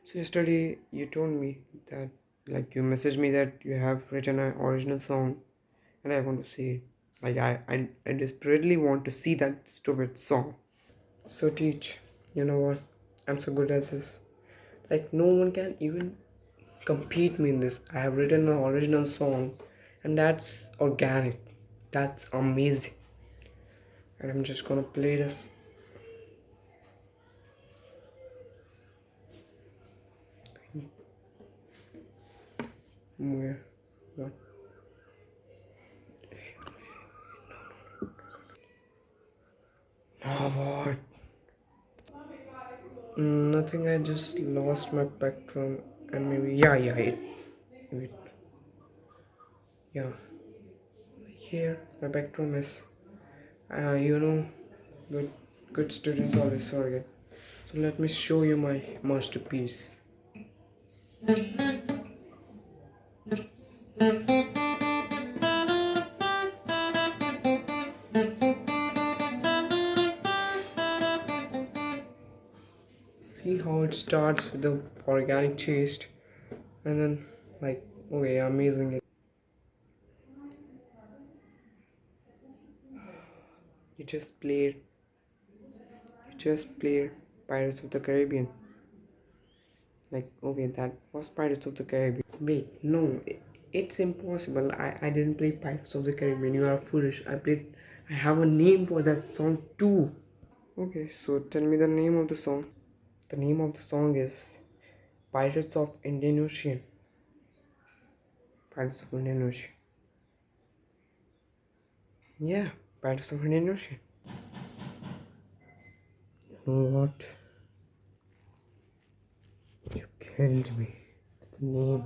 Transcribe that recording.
So yesterday you told me that, like, you messaged me that you have written an original song, and I want to see it. Like, I desperately want to see that stupid song. So teach, you know what? I'm so good at this. Like, no one can even compete me in this. I have written an original song, and that's organic. That's amazing. And I'm just gonna play this. Where? What? Now what? Nothing. I just lost my spectrum, and maybe wait, yeah. Here, my spectrum is. You know, good good students always forget. So let me show you my masterpiece. See how it starts with the organic taste, and then, like, okay, amazing. You just played. You just played Pirates of the Caribbean. Like, okay, that was Pirates of the Caribbean. Wait, no, it's impossible. I didn't play Pirates of the Caribbean. You are foolish. I have a name for that song too. Okay, so tell me the name of the song. The name of the song is Pirates of Indian Ocean. Pirates of Indian Ocean. Yeah, Pirates of Indian Ocean. You know what? You killed me. The name.